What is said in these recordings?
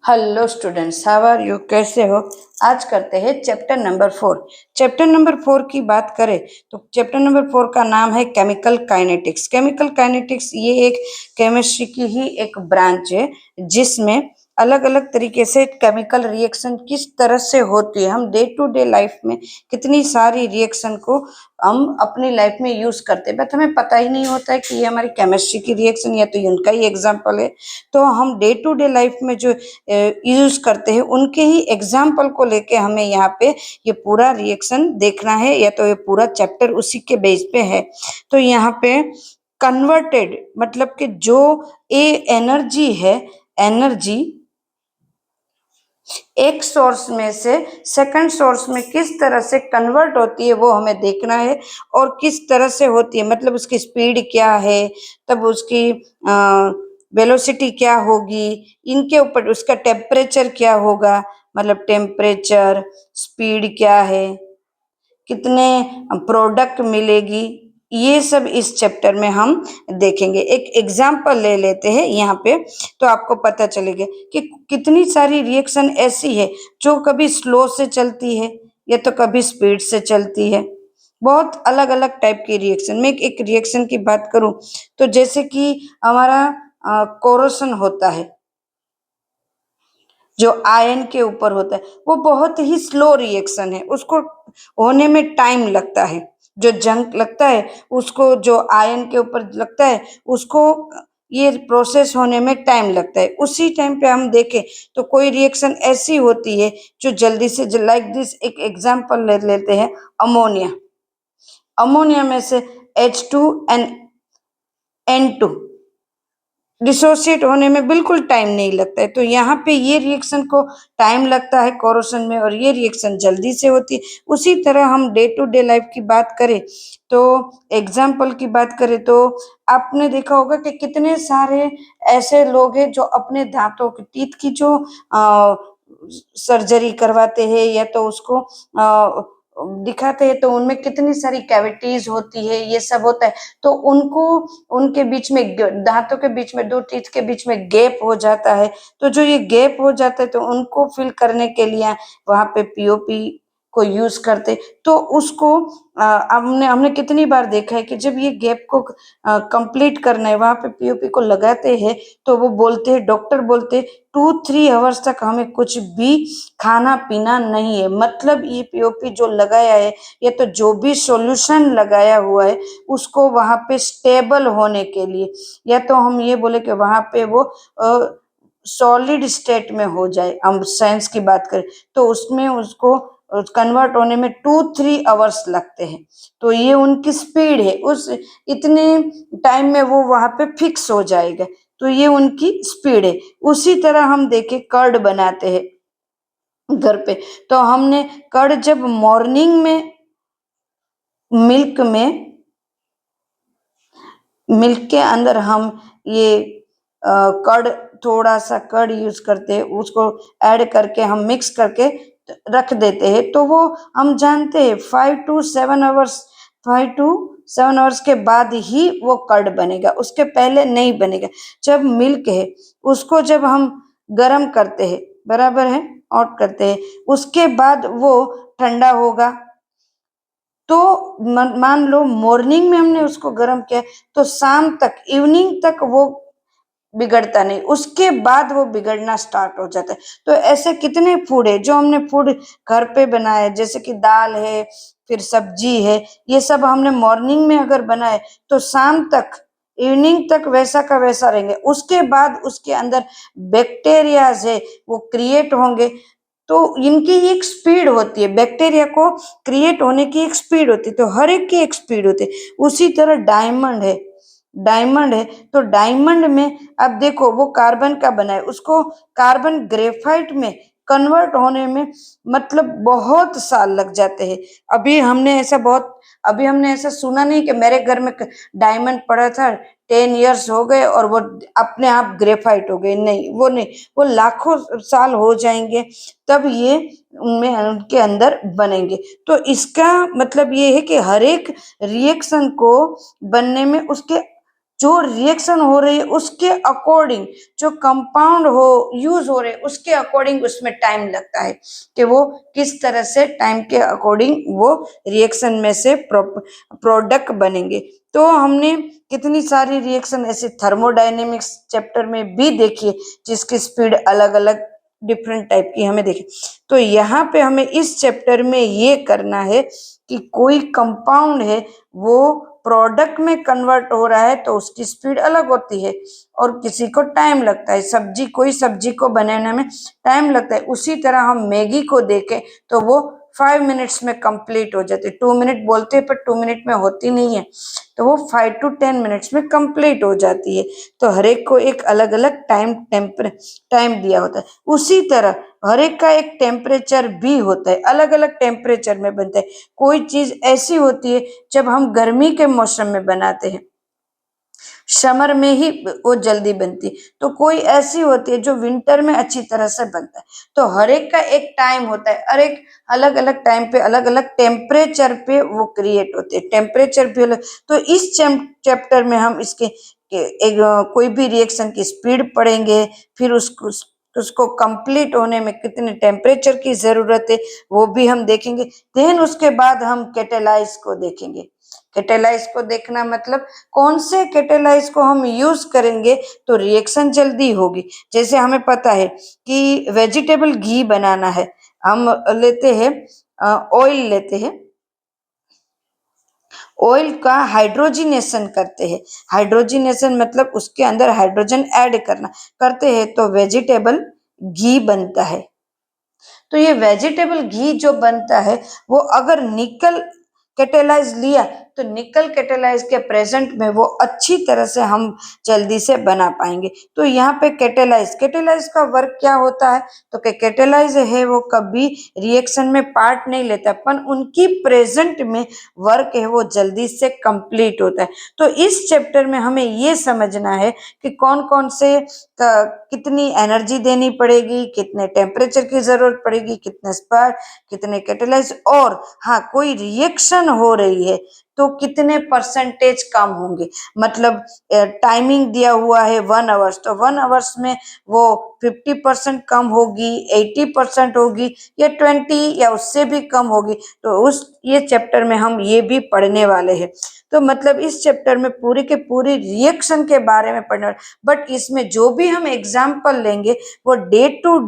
Hello students, how are you? कैसे हो? आज करते हैं चैप्टर नंबर 4। चैप्टर नंबर 4 की बात करें तो चैप्टर नंबर 4 का नाम है केमिकल काइनेटिक्स। केमिकल काइनेटिक्स ये एक केमिस्ट्री की ही एक ब्रांच है जिसमें अलग अलग तरीके से केमिकल रिएक्शन किस तरह से होती है। हम डे टू डे लाइफ में कितनी सारी रिएक्शन को हम अपनी लाइफ में यूज करते हैं, बट हमें पता ही नहीं होता है कि ये हमारी केमिस्ट्री की रिएक्शन या तो उनका ही एग्जाम्पल है। तो हम डे टू डे लाइफ में जो यूज करते हैं उनके ही एग्जाम्पल को लेके हमें यहाँ पे ये पूरा रिएक्शन देखना है, या तो ये पूरा चैप्टर उसी के बेस पे है। तो यहाँ पे कन्वर्टेड मतलब कि जो ए एनर्जी है, एनर्जी एक सोर्स में से सेकंड सोर्स में किस तरह से कन्वर्ट होती है वो हमें देखना है। और किस तरह से होती है मतलब उसकी स्पीड क्या है, तब उसकी वेलोसिटी क्या होगी, इनके ऊपर उसका टेम्परेचर क्या होगा, मतलब टेम्परेचर, स्पीड क्या है, कितने प्रोडक्ट मिलेगी, ये सब इस चैप्टर में हम देखेंगे। एक एग्जाम्पल ले लेते हैं यहाँ पे तो आपको पता चलेगा कि कितनी सारी रिएक्शन ऐसी है जो कभी स्लो से चलती है या तो कभी स्पीड से चलती है। बहुत अलग अलग टाइप की रिएक्शन। मैं एक रिएक्शन की बात करूं तो जैसे कि हमारा कोरोशन होता है जो आयन के ऊपर होता है, वो बहुत ही स्लो रिएक्शन है, उसको होने में टाइम लगता है। जो जंग लगता है उसको, जो आयन के ऊपर लगता है उसको ये प्रोसेस होने में टाइम लगता है। उसी टाइम पे हम देखें तो कोई रिएक्शन ऐसी होती है जो जल्दी से, लाइक दिस, एक एग्जांपल ले लेते हैं अमोनिया। अमोनिया में से H2 एंड N2 डिसोसिएट होने में बिल्कुल टाइम नहीं लगता है। तो यहाँ पे ये रिएक्शन को टाइम लगता है कोरोशन में, और ये रिएक्शन जल्दी से होती है। उसी तरह हम डे टू डे लाइफ की बात करें तो, एग्जाम्पल की बात करें तो आपने देखा होगा कि कितने सारे ऐसे लोग हैं जो अपने दांतों की, टीथ की जो सर्जरी करवाते हैं या तो उसको दिखाते हैं, तो उनमें कितनी सारी कैविटीज होती है, ये सब होता है। तो उनको, उनके बीच में, दांतों के बीच में, दो टीथ के बीच में गैप हो जाता है। तो जो ये गैप हो जाता है तो उनको फिल करने के लिए वहां पे पीओपी को यूज करते। तो उसको हमने हमने कितनी बार देखा है कि जब ये गैप को कंप्लीट करना है वहां पे पीओपी को लगाते हैं तो वो बोलते हैं, डॉक्टर बोलते हैं 2-3 आवर्स तक हमें कुछ भी खाना पीना नहीं है। मतलब ये पीओपी जो लगाया है या तो जो भी सॉल्यूशन लगाया हुआ है उसको वहां पे स्टेबल होने के लिए, या तो हम ये बोले कि वहां पे वो सॉलिड स्टेट में हो जाए, हम साइंस की बात करें तो उसमें उसको कन्वर्ट होने में 2-3 आवर्स लगते हैं। तो ये उनकी स्पीड है, उस इतने टाइम में वो वहां पे फिक्स हो जाएगा। तो ये उनकी स्पीड है। उसी तरह हम देखें कर्ड बनाते हैं घर पे, तो हमने कर्ड जब मॉर्निंग में मिल्क के अंदर हम ये कर्ड, थोड़ा सा कर्ड यूज करते हैं, उसको ऐड करके हम मिक्स करके रख देते हैं, तो वो हम जानते हैं 5 to 7 आवर्स, 5 to 7 आवर्स के बाद ही वो कर्ड बनेगा, उसके पहले नहीं बनेगा। जब मिल्क है उसको जब हम गर्म करते हैं, बराबर है, ऑट करते हैं, उसके बाद वो ठंडा होगा। तो मान लो मॉर्निंग में हमने उसको गर्म किया तो शाम तक, इवनिंग तक वो बिगड़ता नहीं, उसके बाद वो बिगड़ना स्टार्ट हो जाता है। तो ऐसे कितने फूड है जो हमने फूड घर पे बनाए, जैसे कि दाल है, फिर सब्जी है, ये सब हमने मॉर्निंग में अगर बनाए तो शाम तक, इवनिंग तक वैसा का वैसा रहेंगे। उसके बाद उसके अंदर बैक्टीरियाज है वो क्रिएट होंगे। तो इनकी एक स्पीड होती है, बैक्टीरिया को क्रिएट होने की एक स्पीड होती है, तो हर एक की एक स्पीड होती है। उसी तरह डायमंड है, डायमंड है तो डायमंड में अब देखो वो कार्बन का बना है, उसको कार्बन ग्रेफाइट में कन्वर्ट होने में मतलब बहुत साल लग जाते हैं। अभी हमने ऐसा सुना नहीं कि मेरे घर में डायमंड पड़ा था, 10 इयर्स हो गए और वो अपने आप ग्रेफाइट हो गए, नहीं वो नहीं, वो लाखों साल हो जाएंगे तब ये उनमें, उनके अंदर बनेंगे। तो इसका मतलब ये है कि हर एक रिएक्शन को बनने में उसके जो रिएक्शन हो रही है उसके अकॉर्डिंग, जो कंपाउंड हो यूज हो रहे उसके अकॉर्डिंग उसमें टाइम लगता है कि वो किस तरह से टाइम के अकॉर्डिंग वो रिएक्शन में से प्रोडक्ट बनेंगे। तो हमने कितनी सारी रिएक्शन ऐसे थर्मोडायनेमिक्स चैप्टर में भी देखी है जिसकी स्पीड अलग अलग डिफरेंट टाइप की हमें देखे। तो यहाँ पे हमें इस चैप्टर में ये करना है कि कोई कंपाउंड है वो प्रोडक्ट में कन्वर्ट हो रहा है तो उसकी स्पीड अलग होती है और किसी को टाइम लगता है। सब्जी, कोई सब्जी को बनाने में टाइम लगता है, उसी तरह हम मैगी को देखें तो वो 5 मिनट्स में कंप्लीट हो जाती है। 2 मिनट बोलते हैं पर 2 मिनट में होती नहीं है, तो वो 5 to 10 मिनट्स में कंप्लीट हो जाती है। तो हर एक को एक अलग अलग टाइम दिया होता है। उसी तरह हर एक का एक टेम्परेचर भी होता है, अलग अलग टेम्परेचर में बनता है। कोई चीज ऐसी होती है जब हम गर्मी के मौसम में बनाते हैं, समर में ही वो जल्दी बनती, तो कोई ऐसी होती है जो विंटर में अच्छी तरह से बनता है। तो हर एक का एक टाइम होता है, हर एक अलग अलग टाइम पे अलग अलग टेम्परेचर पे वो क्रिएट होते हैं, टेम्परेचर भी अलग। तो इस चैप्टर में हम इसके एक कोई भी रिएक्शन की स्पीड पढ़ेंगे, फिर उसको कंप्लीट होने में कितने टेम्परेचर की जरूरत है वो भी हम देखेंगे। देन उसके बाद हम कैटेलाइज को देखेंगे। कैटेलाइज को देखना मतलब कौन से कैटेलाइज को हम यूज करेंगे तो रिएक्शन जल्दी होगी। जैसे हमें पता है कि वेजिटेबल घी बनाना है, हम लेते हैं ऑयल लेते हैं, ऑयल का हाइड्रोजिनेशन करते हैं। हाइड्रोजिनेशन मतलब उसके अंदर हाइड्रोजन ऐड करना करते हैं तो वेजिटेबल घी बनता है। तो ये वेजिटेबल घी जो बनता है वो अगर निकल कैटेलाइज लिया तो निकल कैटेलाइज के प्रेजेंट में वो अच्छी तरह से हम जल्दी से बना पाएंगे। तो यहाँ पे कैटेलाइज का वर्क क्या होता है तो कैटेलाइज है वो कभी रिएक्शन में पार्ट नहीं लेता, पर उनकी प्रेजेंट में वर्क है वो जल्दी से कंप्लीट होता है। तो इस चैप्टर में हमें ये समझना है कि कौन कौन से कितनी एनर्जी देनी पड़ेगी, कितने टेम्परेचर की जरूरत पड़ेगी, कितने स्पार्क, कितने कैटेलाइज, और हाँ कोई रिएक्शन हो रही है तो कितने परसेंटेज कम होंगे। मतलब टाइमिंग दिया हुआ है 1 आवर्स, तो 1 आवर्स में वो 50% कम होगी, 80% होगी या 20 या उससे भी कम होगी। तो उस ये चैप्टर में हम ये भी पढ़ने वाले हैं। तो मतलब इस चैप्टर में पूरी के पूरी रिएक्शन के बारे में पढ़ने, बट इसमें जो भी हम एग्जाम्पल लेंगे वो डे टू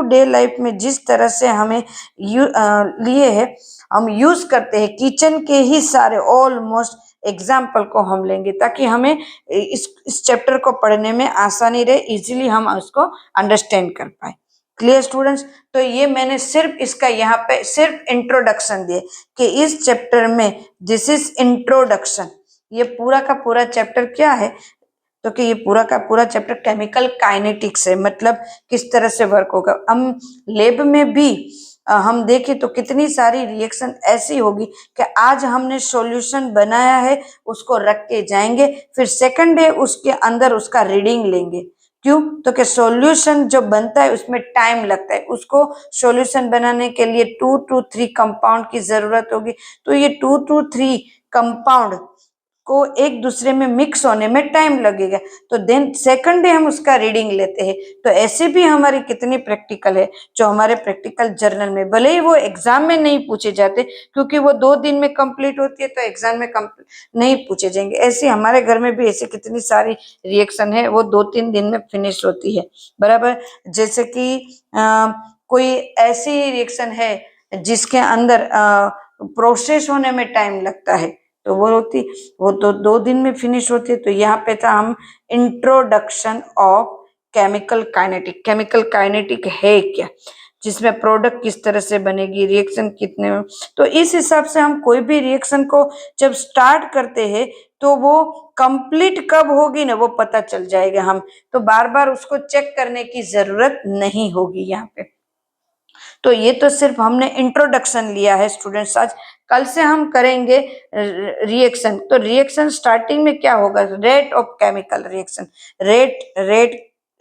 डे लाइफ में जिस तरह से हमें लिए है, हम यूज करते हैं किचन के ही सारे ऑलमोस्ट एग्जाम्पल को हम लेंगे ताकि हमें इस चैप्टर को पढ़ने में आसानी रहे, इजीली हम उसको अंडरस्टैंड कर पाए। Clear students? तो ये मैंने सिर्फ इसका यहाँ पे सिर्फ इंट्रोडक्शन दिए कि इस चैप्टर में दिस इज इंट्रोडक्शन। ये पूरा का पूरा चैप्टर क्या है तो कि ये पूरा का पूरा चैप्टर केमिकल काइनेटिक्स है, मतलब किस तरह से वर्क होगा। हम लैब में भी हम देखें तो कितनी सारी रिएक्शन ऐसी होगी कि आज हमने सॉल्यूशन बनाया है, उसको रख के जाएंगे, फिर सेकंड डे उसके अंदर उसका रीडिंग लेंगे। क्यों? तो कि सॉल्यूशन जो बनता है उसमें टाइम लगता है, उसको सॉल्यूशन बनाने के लिए 2 to 3 कंपाउंड की जरूरत होगी। तो ये 2 to 3 कंपाउंड को एक दूसरे में मिक्स होने में टाइम लगेगा, तो देन सेकंड डे हम उसका रीडिंग लेते हैं। तो ऐसे भी हमारी कितनी प्रैक्टिकल है जो हमारे प्रैक्टिकल जर्नल में, भले ही वो एग्जाम में नहीं पूछे जाते क्योंकि वो 2 दिन में कंप्लीट होती है तो एग्जाम में नहीं पूछे जाएंगे, ऐसे हमारे घर में भी ऐसे कितनी सारी रिएक्शन है वो 2-3 दिन में फिनिश होती है। बराबर, जैसे कि कोई ऐसी रिएक्शन है जिसके अंदर प्रोसेस होने में टाइम लगता है तो वो तो 2 दिन में फिनिश होती है। तो यहाँ पे था हम introduction of chemical kinetic. Chemical kinetic है क्या, जिसमें प्रोडक्ट किस तरह से बनेगी, रिएक्शन कितने, तो इस हिसाब से हम कोई भी रिएक्शन को जब स्टार्ट करते हैं तो वो कंप्लीट कब होगी ना वो पता चल जाएगा, हम तो बार बार उसको चेक करने की जरूरत नहीं होगी यहाँ पे। तो ये तो सिर्फ हमने इंट्रोडक्शन लिया है स्टूडेंट्स आज। कल से हम करेंगे रिएक्शन। तो रिएक्शन स्टार्टिंग में क्या होगा, rate of chemical reaction.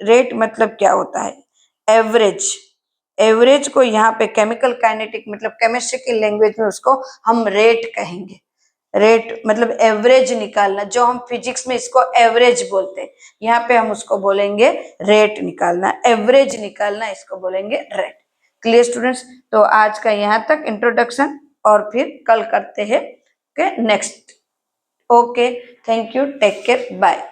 Rate मतलब क्या होता है, एवरेज। एवरेज को यहाँ पे केमिकल काइनेटिक मतलब केमिस्ट्री की लैंग्वेज में उसको हम रेट कहेंगे। रेट मतलब एवरेज निकालना, जो हम फिजिक्स में इसको एवरेज बोलते हैं, यहाँ पे हम उसको बोलेंगे रेट निकालना, एवरेज निकालना इसको बोलेंगे रेट। Clear students? तो आज का यहाँ तक इंट्रोडक्शन, और फिर कल करते हैं next. Okay, thank you, take care, bye.